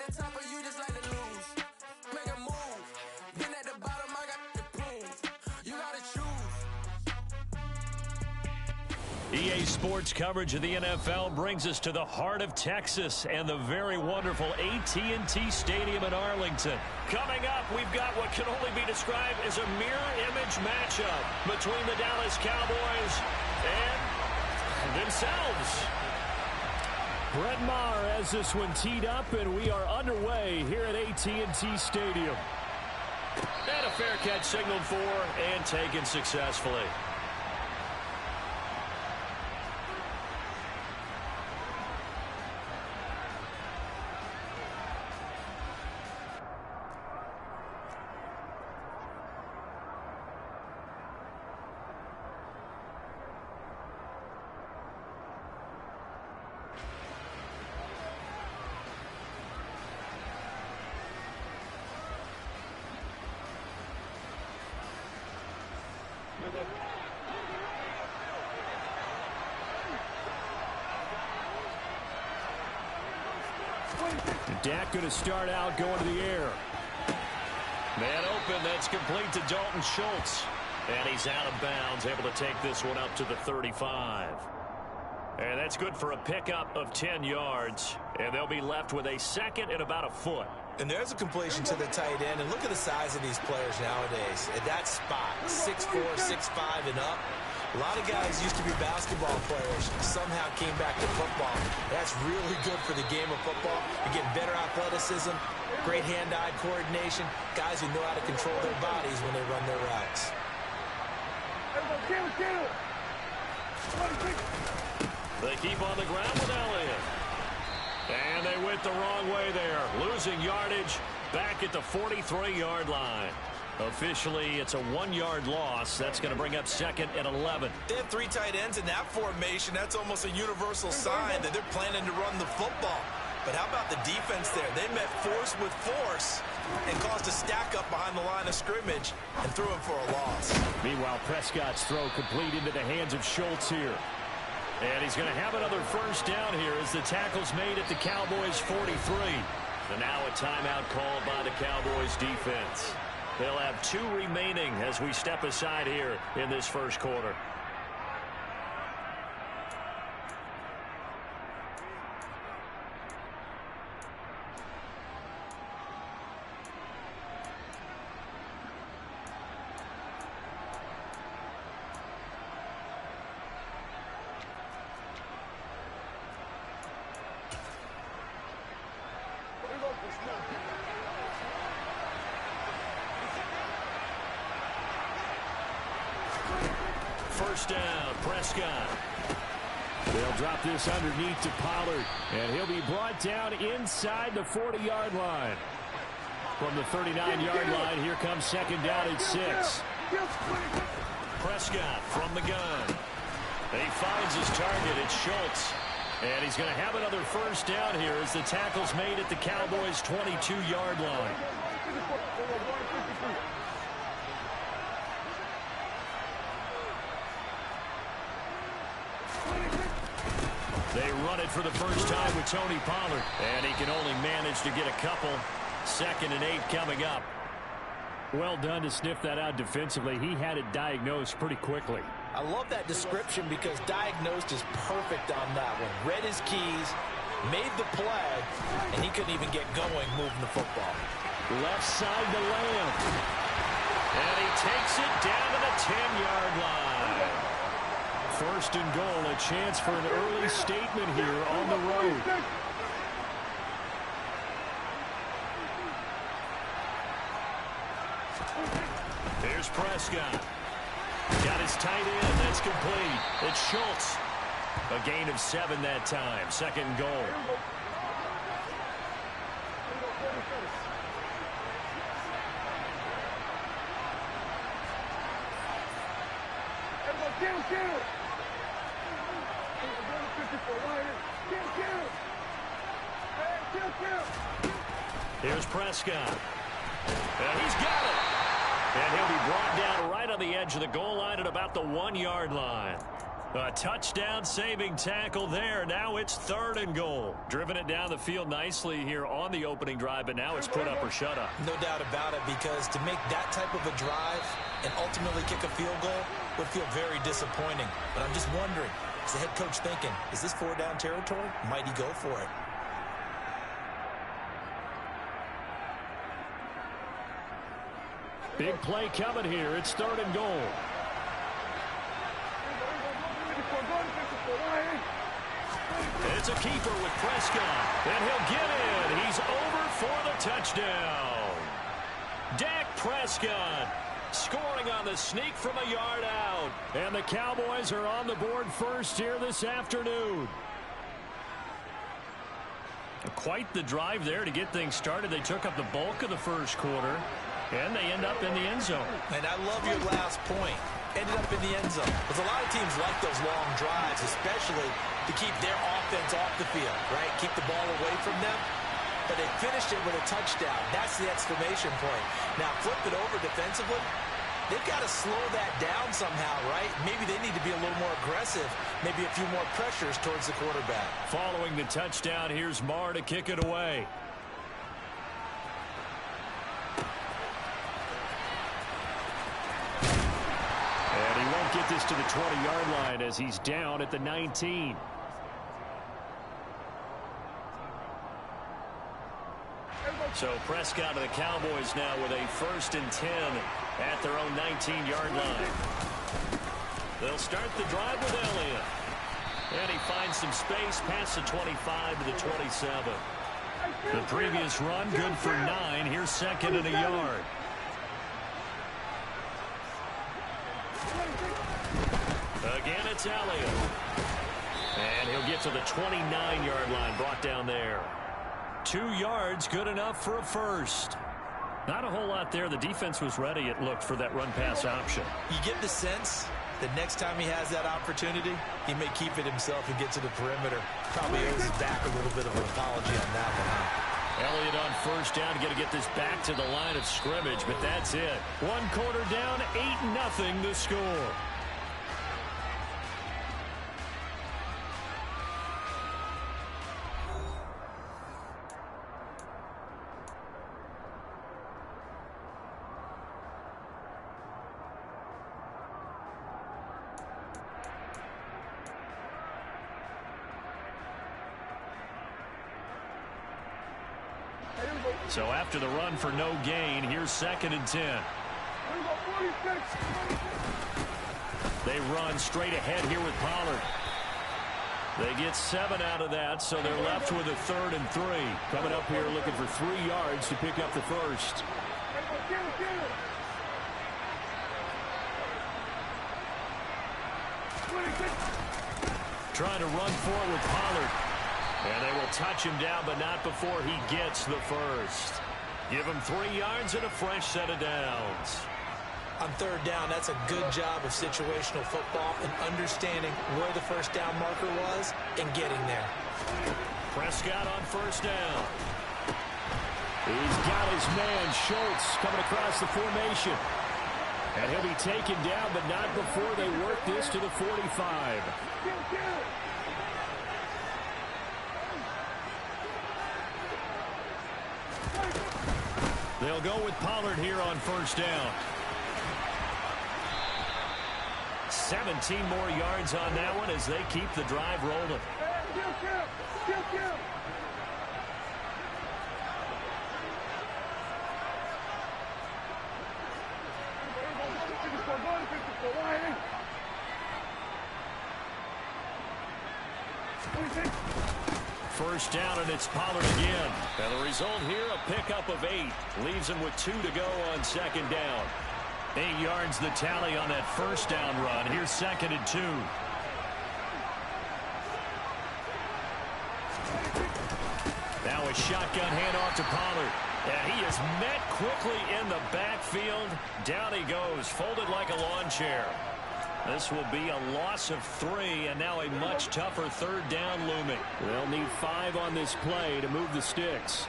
got time for you just like to lose. Make a move. Been at the bottom, I got the prove. You gotta choose. EA Sports coverage of the NFL brings us to the heart of Texas and the very wonderful AT&T Stadium in Arlington. Coming up, we've got what can only be described as a mirror image matchup between the Dallas Cowboys and themselves. Brett Maher has this one teed up, and we are underway here at AT&T Stadium. And a fair catch signaled for and taken successfully. Dak going to start out going to the air. Man open, that's complete to Dalton Schultz. And he's out of bounds, able to take this one up to the 35. And that's good for a pickup of 10 yards. And they'll be left with a second and about a foot. And there's a completion to the tight end. And look at the size of these players nowadays. At that spot, 6'4", 6'5", and up. A lot of guys used to be basketball players, somehow came back to football. That's really good for the game of football. You get better athleticism, great hand-eye coordination, guys who know how to control their bodies when they run their routes. They keep on the ground with Elliott. And they went the wrong way there, losing yardage back at the 43-yard line. Officially, it's a 1-yard loss. That's going to bring up second and 11. They have 3 tight ends in that formation. That's almost a universal sign that they're planning to run the football. But how about the defense there? They met force with force and caused a stack up behind the line of scrimmage and threw him for a loss. Meanwhile, Prescott's throw complete into the hands of Schultz here. And he's going to have another first down here as the tackle's made at the Cowboys' 43. And now a timeout called by the Cowboys defense. They'll have 2 remaining as we step aside here in this first quarter. First down, Prescott. They'll drop this underneath to Pollard, and he'll be brought down inside the 40-yard line. From the 39-yard line, here comes second down at 6. Prescott from the gun. And he finds his target. It's Schultz. And he's going to have another first down here as the tackle's made at the Cowboys' 22-yard line. They run it for the first time with Tony Pollard. And he can only manage to get a couple. Second and 8 coming up. Well done to sniff that out defensively. He had it diagnosed pretty quickly. I love that description because diagnosed is perfect on that one. Read his keys, made the play, and he couldn't even get going moving the football. Left side to Lamb. And he takes it down to the 10-yard line. First and goal, a chance for an early statement here on the road. Here's Prescott. Got his tight end. That's complete. It's Schultz. A gain of 7 that time. Second and goal. Here's Prescott. And he's got it. And he'll be brought down right on the edge of the goal line at about the 1-yard line. A touchdown-saving tackle there. Now it's 3rd and goal. Driven it down the field nicely here on the opening drive, but now it's put up or shut up. No doubt about it, because to make that type of a drive and ultimately kick a field goal would feel very disappointing. But I'm just wondering, is the head coach thinking, is this 4-down territory? Might he go for it? Big play coming here. It's 3rd and goal. It's a keeper with Prescott, and he'll get in. He's over for the touchdown. Dak Prescott scoring on the sneak from a yard out. And the Cowboys are on the board first here this afternoon. Quite the drive there to get things started. They took up the bulk of the first quarter, and they end up in the end zone. And I love your last point. Ended up in the end zone. Because a lot of teams like those long drives, especially to keep their offense off the field, right? Keep the ball away from them. But they finished it with a touchdown. That's the exclamation point. Now, flip it over defensively. They've got to slow that down somehow, right? Maybe they need to be a little more aggressive. Maybe a few more pressures towards the quarterback. Following the touchdown, here's Marr to kick it away. And he won't get this to the 20-yard line as he's down at the 19. So Prescott of the Cowboys now with a 1st and 10 at their own 19-yard line. They'll start the drive with Elliott. And he finds some space past the 25 to the 27. The previous run good for 9. Here's 2nd and a yard. Again, it's Elliott. And he'll get to the 29-yard line, brought down there. 2 yards, good enough for a first. Not a whole lot there. The defense was ready, it looked, for that run-pass option. You get the sense that next time he has that opportunity, he may keep it himself and get to the perimeter. Probably owes his back a little bit of an apology on that one, huh? Elliott on 1st down, got to get this back to the line of scrimmage, but that's it. 1 quarter down, 8-0 the score. So after the run for no gain, here's 2nd and 10. They run straight ahead here with Pollard. They get 7 out of that, so they're left with a 3rd and 3. Coming up here looking for 3 yards to pick up the first. Trying to run forward with Pollard. And they will touch him down, but not before he gets the first. Give him 3 yards and a fresh set of downs. On 3rd down, that's a good job of situational football and understanding where the 1st down marker was and getting there. Prescott on 1st down. He's got his man, Schultz, coming across the formation. And he'll be taken down, but not before they work this to the 45. They'll go with Pollard here on 1st down. 17 more yards on that one as they keep the drive rolling. First down, and it's Pollard again. And the result here, a pickup of 8. Leaves him with 2 to go on 2nd down. 8 yards the tally on that 1st down run. Here's 2nd and 2. Now a shotgun handoff to Pollard. And he is met quickly in the backfield. Down he goes, folded like a lawn chair. This will be a loss of 3, and now a much tougher 3rd down looming. They'll need 5 on this play to move the sticks.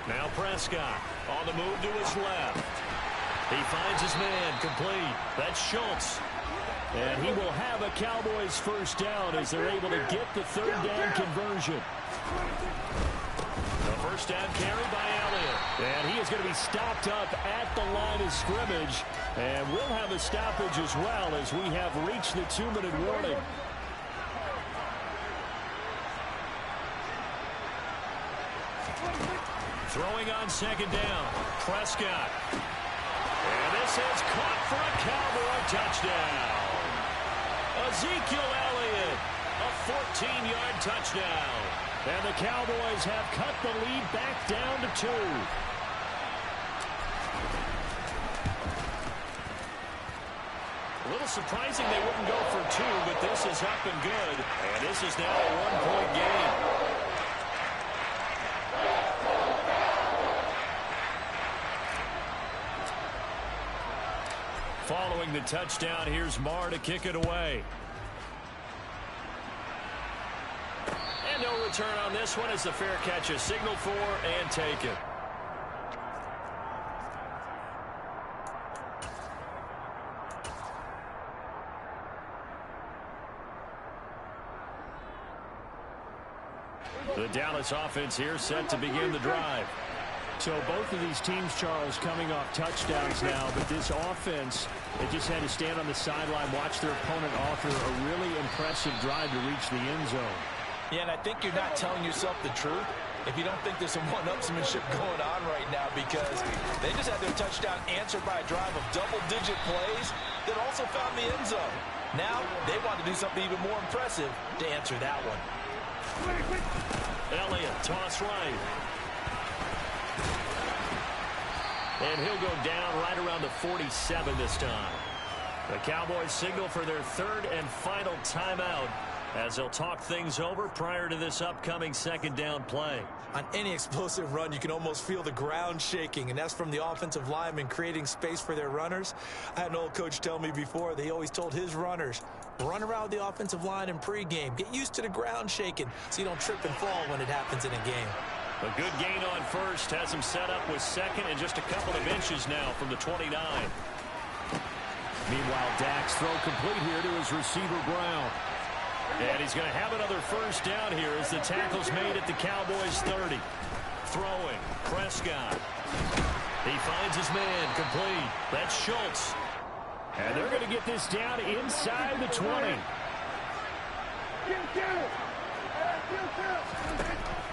Now Prescott on the move to his left. He finds his man complete. That's Schultz. And he will have a Cowboys first down as they're able to get the third down conversion. The first down carry by Elliott. And he is going to be stopped up at the line of scrimmage. And we'll have a stoppage as well as we have reached the 2-minute warning. Throwing on second down. Prescott. And this is caught for a Cowboy touchdown. Ezekiel Elliott, a 14-yard touchdown. And the Cowboys have cut the lead back down to 2. A little surprising they wouldn't go for 2, but this is up and good. And this is now a 1-point game. Following the touchdown, here's Marr to kick it away. And no return on this one as the fair catch is signaled for and taken. The Dallas offense here set to begin the drive. So both of these teams, Charles, coming off touchdowns now, but this offense, they just had to stand on the sideline, watch their opponent offer a really impressive drive to reach the end zone. Yeah, and I think you're not telling yourself the truth if you don't think there's some one-upsmanship going on right now, because they just had their touchdown answered by a drive of double-digit plays that also found the end zone. Now they want to do something even more impressive to answer that one. Elliott, toss right. And he'll go down right around the 47 this time. The Cowboys signal for their third and final timeout as they'll talk things over prior to this upcoming second down play. On any explosive run, you can almost feel the ground shaking, and that's from the offensive linemen creating space for their runners. I had an old coach tell me before, they always told his runners, run around the offensive line in pregame. Get used to the ground shaking so you don't trip and fall when it happens in a game. A good gain on first has him set up with second and just a couple of inches now from the 29. Meanwhile, Dak's throw complete here to his receiver, Brown. And he's going to have another first down here as the tackle's made at the Cowboys 30. Throwing, Prescott. He finds his man, complete. That's Schultz. And they're going to get this down inside the 20.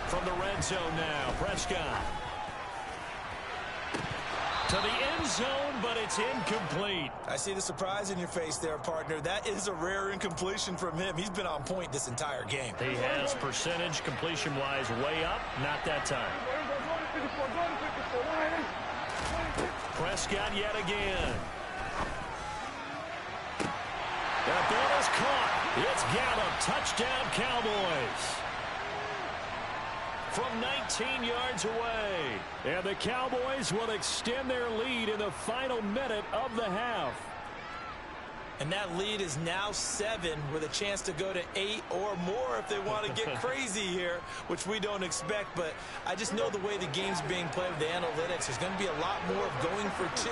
From the red zone now, Prescott. To the end zone, but it's incomplete. I see the surprise in your face there, partner. That is a rare incompletion from him. He's been on point this entire game. He has percentage completion-wise way up, not that time. Prescott yet again. That ball is caught. It's Gallup. Touchdown, Cowboys. From 19 yards away. And the Cowboys will extend their lead in the final minute of the half. And that lead is now 7 with a chance to go to 8 or more if they want to get crazy here, which we don't expect. But I just know the way the game's being played with the analytics, there's going to be a lot more of going for 2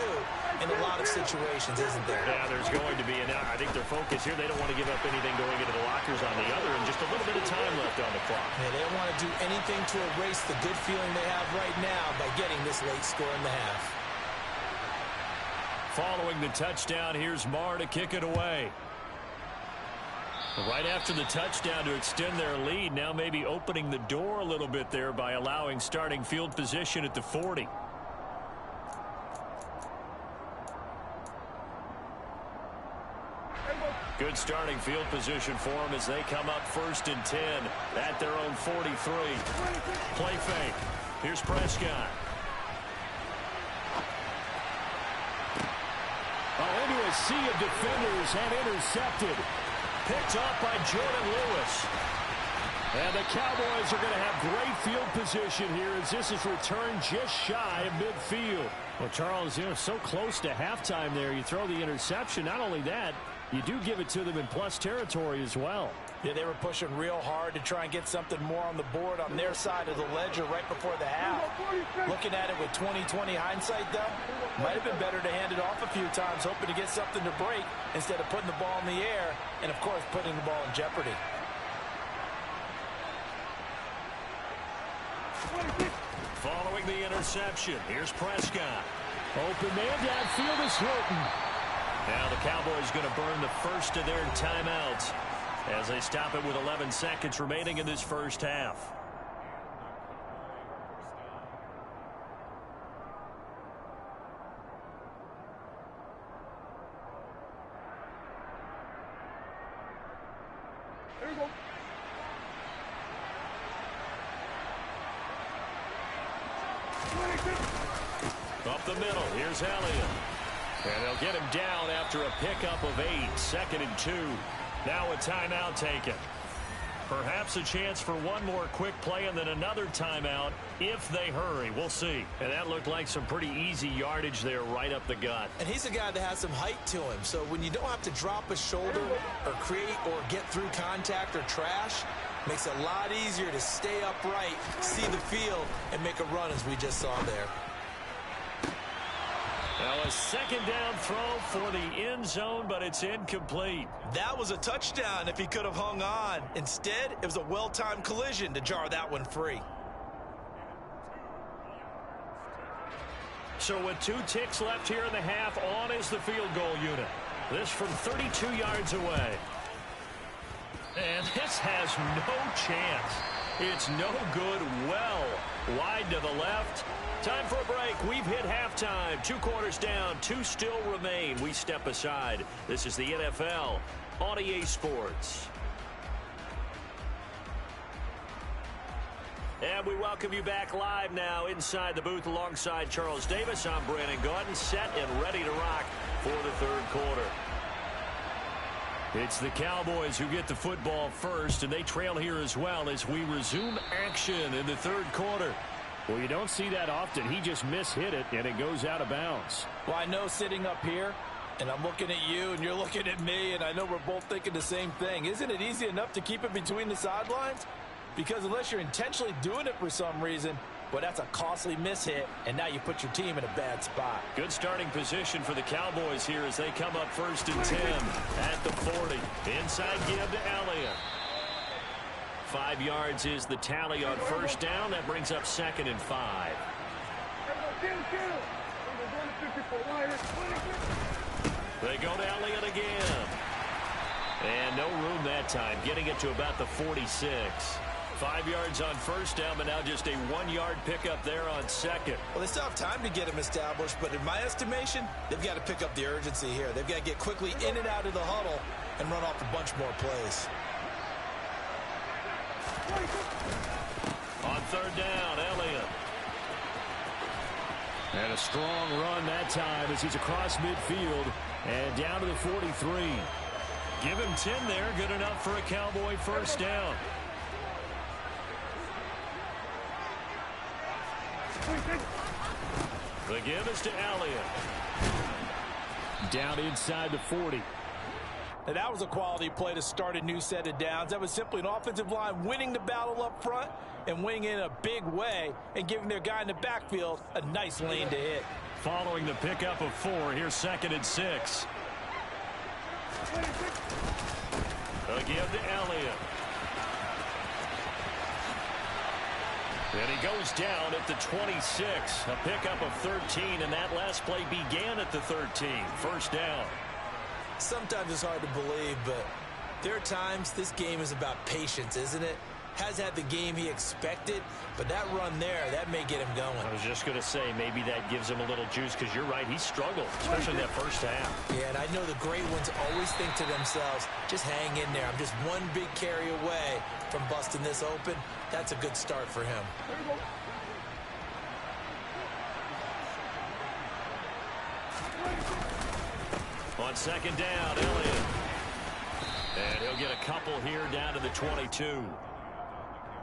in a lot of situations, isn't there? Yeah, there's going to be. And I think their focus here, they don't want to give up anything going into the lockers on the other, and just a little bit of time left on the clock. Yeah, they don't want to do anything to erase the good feeling they have right now by getting this late score in the half. Following the touchdown, here's Marr to kick it away. Right after the touchdown to extend their lead, now maybe opening the door a little bit there by allowing starting field position at the 40. Good starting field position for them as they come up 1st and 10 at their own 43. Play fake. Here's Prescott. Into a sea of defenders and intercepted. Picked off by Jordan Lewis. And the Cowboys are going to have great field position here as this is returned just shy of midfield. Well, Charles, so close to halftime there. You throw the interception. Not only that, you do give it to them in plus territory as well. Yeah, they were pushing real hard to try and get something more on the board on their side of the ledger right before the half. Looking at it with 20/20 hindsight, though, might have been better to hand it off a few times, hoping to get something to break instead of putting the ball in the air and, of course, putting the ball in jeopardy. Following the interception, here's Prescott. Open man downfield is Hilton. Now the Cowboys going to burn the first of their timeouts as they stop it with 11 seconds remaining in this first half. There you go. Up the middle, here's Elliott. And they'll get him down after a pickup of 8, 2nd and 2. Now a timeout taken. Perhaps a chance for one more quick play and then another timeout if they hurry. We'll see. And that looked like some pretty easy yardage there right up the gut. And he's a guy that has some height to him. So when you don't have to drop a shoulder or create or get through contact or trash, makes it a lot easier to stay upright, see the field, and make a run as we just saw there. Now a second down throw for the end zone, but it's incomplete. That was a touchdown if he could have hung on. Instead, it was a well-timed collision to jar that one free. So with 2 ticks left here in the half, on is the field goal unit. This from 32 yards away. And this has no chance. It's no good. Well wide to the left. Time for a break. We've hit halftime. 2 quarters down. 2 still remain. We step aside. This is the NFL on EA Sports. And we welcome you back live now inside the booth alongside Charles Davis. I'm Brandon Gaudin, set and ready to rock for the third quarter. It's the Cowboys who get the football first, and they trail here as well as we resume action in the third quarter. Well, you don't see that often. He just mishit it, and it goes out of bounds. Well, I know sitting up here, and I'm looking at you, and you're looking at me, and I know we're both thinking the same thing. Isn't it easy enough to keep it between the sidelines? Because unless you're intentionally doing it for some reason, well, that's a costly mishit, and now you put your team in a bad spot. Good starting position for the Cowboys here as they come up 1st and 10 at the 40. Inside give to Elliott. 5 yards is the tally on first down. That brings up 2nd and 5. They go to Elliott again. And no room that time, getting it to about the 46. 5 yards on first down, but now just a 1-yard pickup there on second. Well, they still have time to get him established, but in my estimation, they've got to pick up the urgency here. They've got to get quickly in and out of the huddle and run off a bunch more plays. On third down, Elliott. And a strong run that time as he's across midfield and down to the 43. Give him 10 there, good enough for a Cowboy first down. The give is to Elliott. Down inside the 40. Now, that was a quality play to start a new set of downs. That was simply an offensive line winning the battle up front and winning in a big way and giving their guy in the backfield a nice lane to hit. Following the pickup of 4, here's 2nd and 6. A give to Elliott. And he goes down at the 26. A pickup of 13, and that last play began at the 13. First down. Sometimes it's hard to believe, but there are times this game is about patience, isn't it? Has had the game he expected, but that run there, that may get him going. I was just going to say, maybe that gives him a little juice, because you're right, he struggled, especially that first half. Yeah, and I know the great ones always think to themselves, just hang in there. I'm just one big carry away from busting this open. That's a good start for him. On second down, Elliott. And he'll get a couple here down to the 22.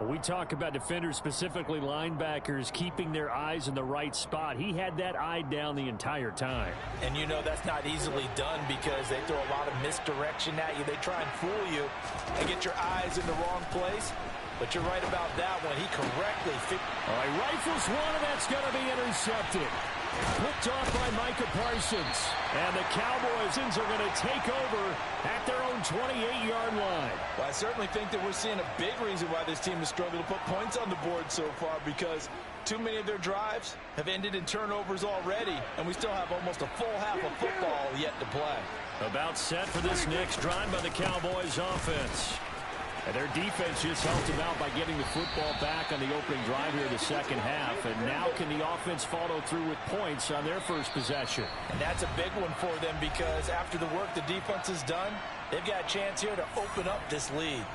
We talk about defenders, specifically linebackers, keeping their eyes in the right spot. He had that eye down the entire time. And you know that's not easily done because they throw a lot of misdirection at you. They try and fool you and get your eyes in the wrong place. But you're right about that one. He correctly All right, rifles one, and that's going to be intercepted. Picked off by Micah Parsons. And the Cowboys are going to take over at their own 28-yard line. Well, I certainly think that we're seeing a big reason why this team has struggled to put points on the board so far, because too many of their drives have ended in turnovers already, and we still have almost a full half of football yet to play. About set for this next drive by the Cowboys offense. And their defense just helped them out by getting the football back on the opening drive here in the second half. And now can the offense follow through with points on their first possession? And that's a big one for them because after the work the defense has done, they've got a chance here to open up this lead.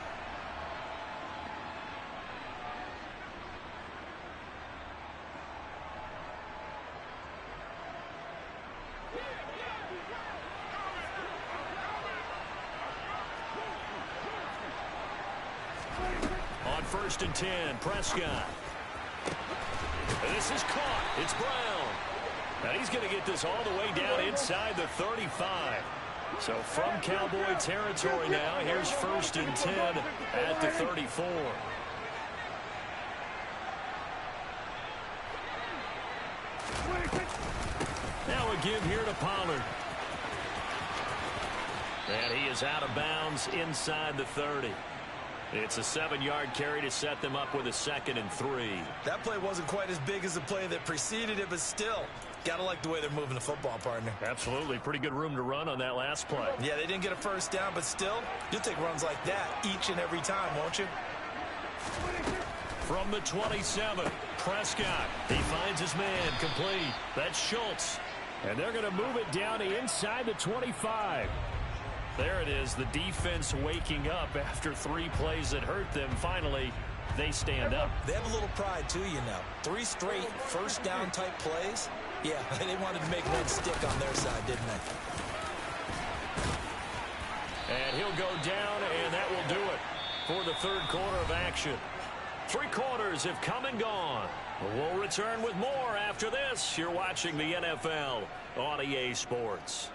On 1st and 10, Prescott. This is caught. It's Brown. And he's going to get this all the way down inside the 35. So from Cowboy territory now, here's 1st and 10 at the 34. Now a give here to Pollard. And he is out of bounds inside the 30. It's a 7-yard carry to set them up with a 2nd and 3. That play wasn't quite as big as the play that preceded it, but still, got to like the way they're moving the football, partner. Absolutely. Pretty good room to run on that last play. Yeah, they didn't get a first down, but still, you'll take runs like that each and every time, won't you? From the 27, Prescott. He finds his man complete. That's Schultz. And they're going to move it down to inside the 25. There it is, the defense waking up after 3 plays that hurt them. Finally, they stand up. They have a little pride, too, you know. 3 straight first-down type plays. Yeah, they wanted to make one stick on their side, didn't they? And he'll go down, and that will do it for the 3rd quarter of action. 3 quarters have come and gone. We'll return with more after this. You're watching the NFL on EA Sports.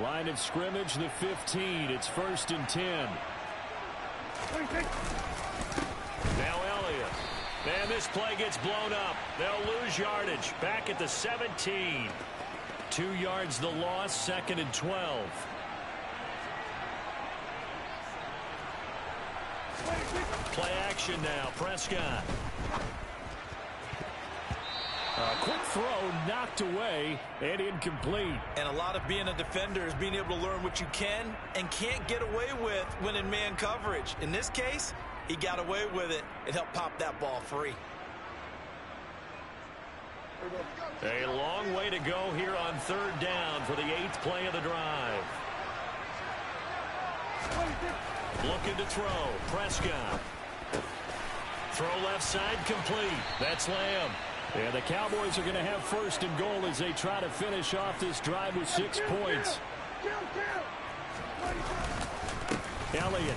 Line of scrimmage, the 15. It's 1st and 10. Now Elliott. And this play gets blown up. They'll lose yardage. Back at the 17. 2 yards the loss, 2nd and 12. Play action now. Prescott. A quick throw knocked away and incomplete. And a lot of being a defender is being able to learn what you can and can't get away with when in man coverage. In this case, he got away with it. It helped pop that ball free. A long way to go here on 3rd down for the 8th play of the drive. Looking to throw. Prescott. Throw left side complete. That's Lamb. And the Cowboys are going to have 1st and goal as they try to finish off this drive with 6 points. Elliott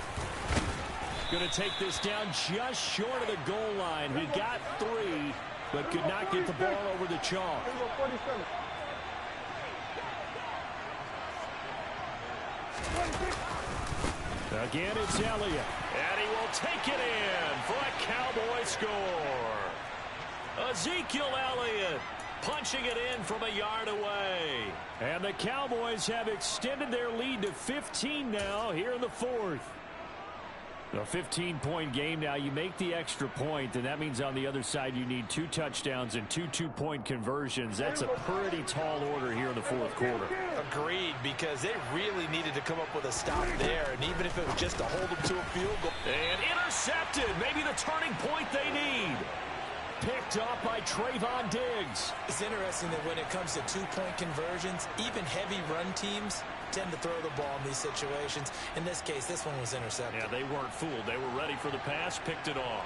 going to take this down just short of the goal line. He got 3, but could not get the ball over the chalk. Again, it's Elliott. And he will take it in for a Cowboy score. Ezekiel Elliott punching it in from a yard away. And the Cowboys have extended their lead to 15 now here in the 4th. A 15-point game now. You make the extra point, and that means on the other side you need 2 touchdowns and 2 two-point conversions. That's a pretty tall order here in the 4th quarter. Agreed, because they really needed to come up with a stop there, and even if it was just to hold them to a field goal. And intercepted. Maybe the turning point they need. Picked off by Trayvon Diggs. It's interesting that when it comes to 2-point conversions, even heavy run teams tend to throw the ball in these situations. In this case, this one was intercepted. Yeah, they weren't fooled. They were ready for the pass, picked it off.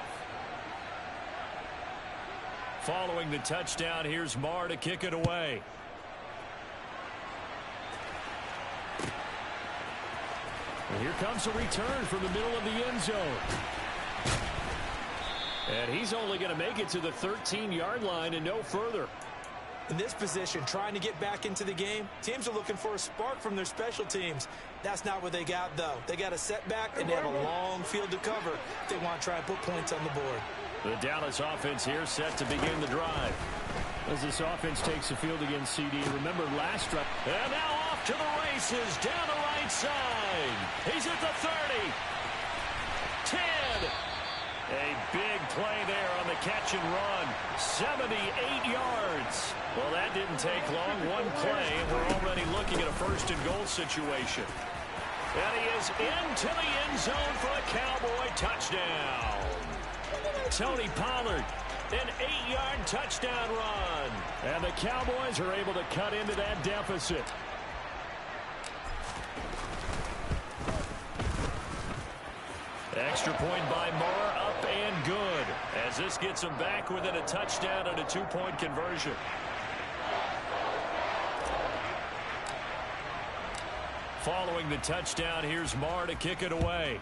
Following the touchdown, here's Marr to kick it away. And here comes a return from the middle of the end zone. And he's only going to make it to the 13-yard line and no further. In this position, trying to get back into the game, teams are looking for a spark from their special teams. That's not what they got, though. They got a setback, and they have a long field to cover if they want to try and put points on the board. The Dallas offense here set to begin the drive. As this offense takes the field against CD, remember last drive. And now off to the races, down the right side. He's at the 30. 10. A big play there on the catch and run. 78 yards. Well, that didn't take long. One play, and we're already looking at a first-and-goal situation. And he is into the end zone for a Cowboy touchdown. Tony Pollard, an 8-yard touchdown run. And the Cowboys are able to cut into that deficit. Extra point by Marr, up and good, as this gets them back within a touchdown and a 2-point conversion. Following the touchdown, here's Marr to kick it away.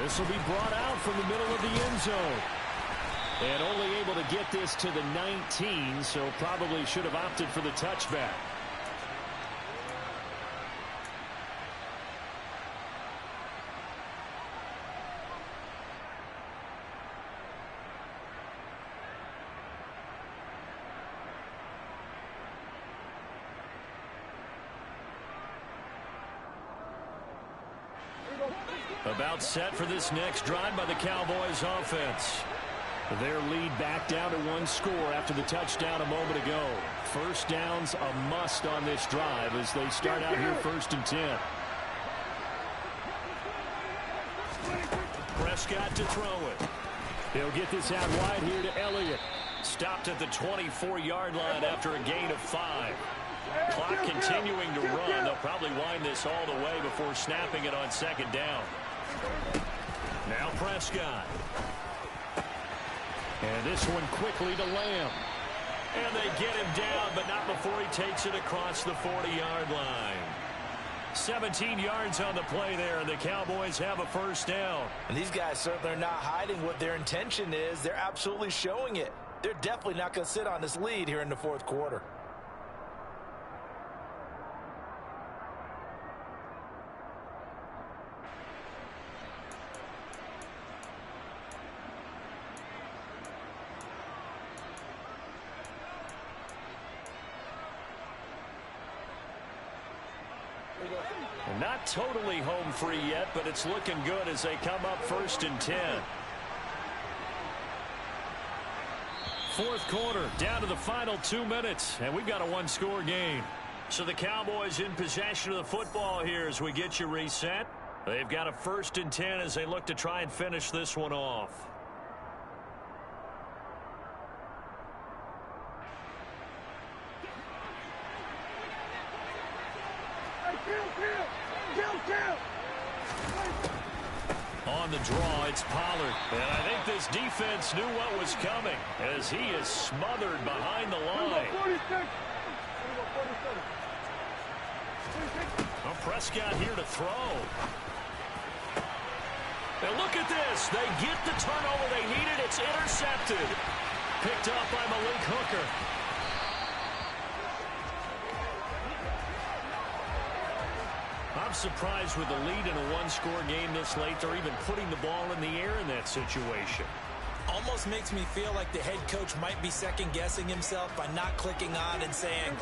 This will be brought out from the middle of the end zone. And only able to get this to the 19, so probably should have opted for the touchback. About set for this next drive by the Cowboys offense. Their lead back down to 1 score after the touchdown a moment ago. First down's a must on this drive as they start out here 1st and 10. Prescott to throw it. He'll get this out wide here to Elliott. Stopped at the 24-yard line after a gain of 5. Clock continuing to run. They'll probably wind this all the way before snapping it on 2nd down. Now Prescott. And this one quickly to Lamb. And they get him down, but not before he takes it across the 40-yard line. 17 yards on the play there, and the Cowboys have a first down. And these guys certainly are not hiding what their intention is. They're absolutely showing it. They're definitely not going to sit on this lead here in the 4th quarter. Not totally home free yet, but it's looking good as they come up 1st and 10. 4th quarter, down to the final 2 minutes, and we've got a 1-score game. So the Cowboys in possession of the football here as we get you reset. They've got a 1st and 10 as they look to try and finish this one off. On the draw, it's Pollard. And I think this defense knew what was coming as he is smothered behind the line. Well, Prescott here to throw. And look at this. They get the turnover they needed. It's intercepted. Picked up by Malik Hooker. I'm surprised with the lead in a 1-score game this late, they're even putting the ball in the air in that situation. Almost makes me feel like the head coach might be second-guessing himself by not clicking on and saying,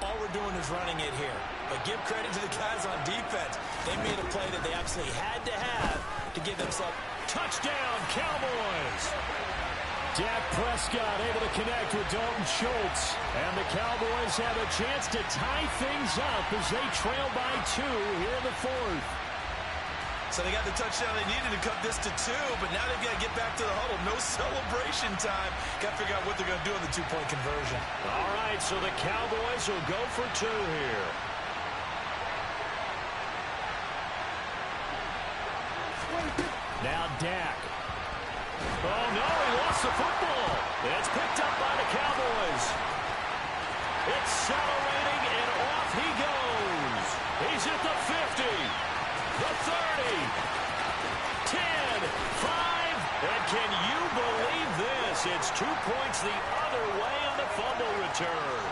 all we're doing is running it here. But give credit to the guys on defense. They made a play that they absolutely had to have to give themselves. Touchdown, Cowboys! Dak Prescott able to connect with Dalton Schultz. And the Cowboys have a chance to tie things up as they trail by 2 here in the 4th. So they got the touchdown they needed to cut this to 2, but now they've got to get back to the huddle. No celebration time. Got to figure out what they're going to do on the 2-point conversion. All right, so the Cowboys will go for 2 here. Now lost the football. It's picked up by the Cowboys. Accelerating, and off he goes. He's at the 50, the 30, 10, 5, and can you believe this? It's 2 points the other way on the fumble return.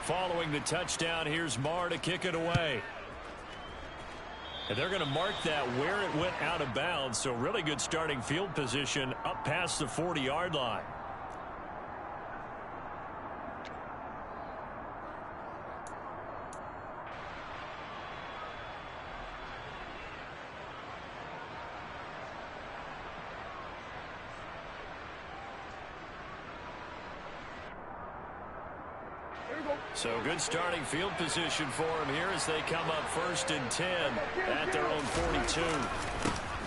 Following the touchdown, here's Marr to kick it away. And they're going to mark that where it went out of bounds, so really good starting field position up past the 40-yard line. So good starting field position for him here as they come up 1st and 10 at their own 42.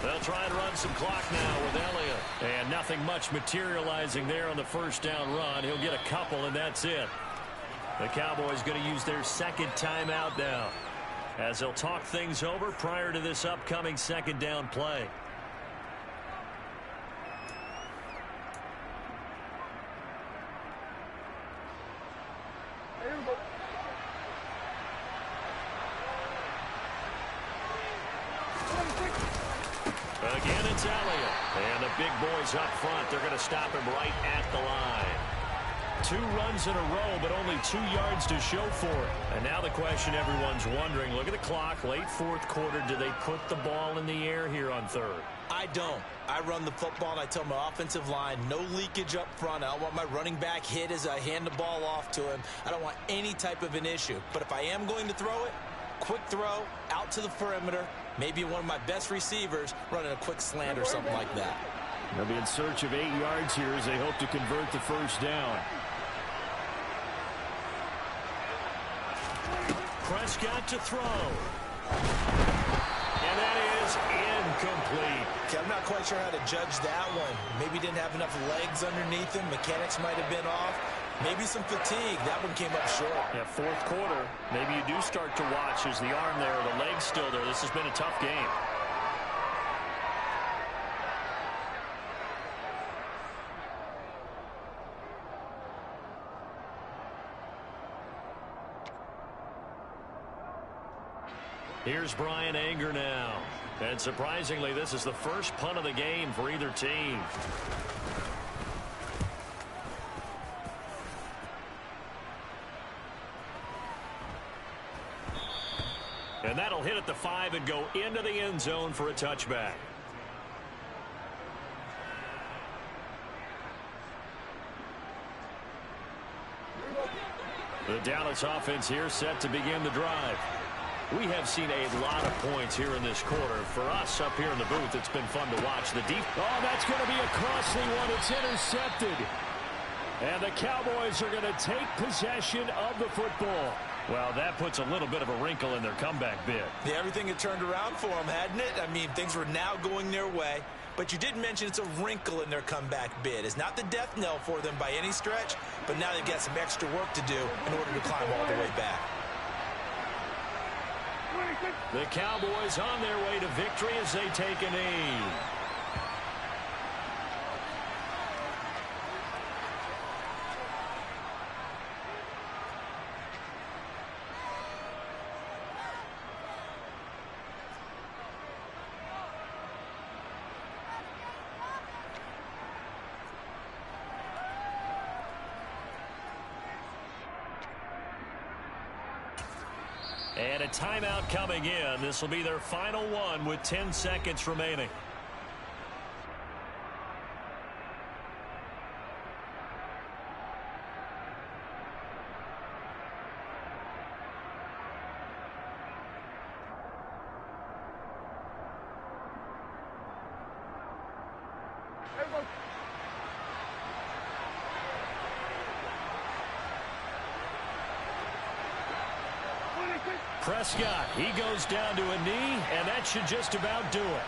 They'll try and run some clock now with Elliott. And nothing much materializing there on the first down run. He'll get a couple, and that's it. The Cowboys going to use their second timeout now as they'll talk things over prior to this upcoming second down play. Again, it's Elliott. And the big boys up front, they're going to stop him right at the line. 2 runs in a row, but only 2 yards to show for it. And now the question everyone's wondering, look at the clock, late 4th quarter, do they put the ball in the air here on 3rd? I don't. I run the football, and I tell my offensive line, no leakage up front. I don't want my running back hit as I hand the ball off to him. I don't want any type of an issue. But if I am going to throw it, quick throw, out to the perimeter, maybe one of my best receivers running a quick slant or something like that. They'll be in search of 8 yards here as they hope to convert the first down. Prescott to throw. And that is incomplete. Okay, I'm not quite sure how to judge that one. Maybe didn't have enough legs underneath him. Mechanics might have been off. Maybe some fatigue. That one came up short. Yeah, 4th quarter. Maybe you do start to watch as the arm there, the leg's still there. This has been a tough game. Here's Brian Anger now. And surprisingly, this is the first punt of the game for either team. And that'll hit at the 5 and go into the end zone for a touchback. The Dallas offense here set to begin the drive. We have seen a lot of points here in this quarter. For us up here in the booth, it's been fun to watch. Oh, that's going to be a costly one. It's intercepted. And the Cowboys are going to take possession of the football. Well, that puts a little bit of a wrinkle in their comeback bid. Yeah, everything had turned around for them, hadn't it? I mean, things were now going their way. But you did mention it's a wrinkle in their comeback bid. It's not the death knell for them by any stretch, but now they've got some extra work to do in order to climb all the way back. The Cowboys on their way to victory as they take a knee. And a timeout coming in. This will be their final one with 10 seconds remaining. Prescott, he goes down to a knee, and that should just about do it.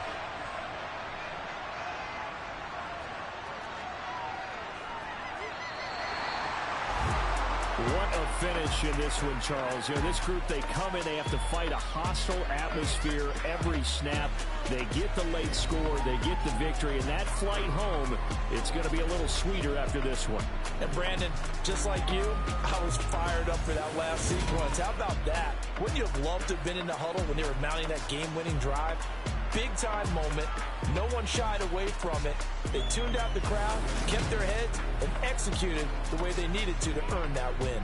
What a finish in this one, Charles. You know, this group, they come in, they have to fight a hostile atmosphere every snap. They get the late score, they get the victory, and that flight home, it's going to be a little sweeter after this one. And Brandon, just like you, I was fired up for that last sequence. How about that? Wouldn't you have loved to have been in the huddle when they were mounting that game-winning drive? Big-time moment. No one shied away from it. They tuned out the crowd, kept their heads, and executed the way they needed to earn that win.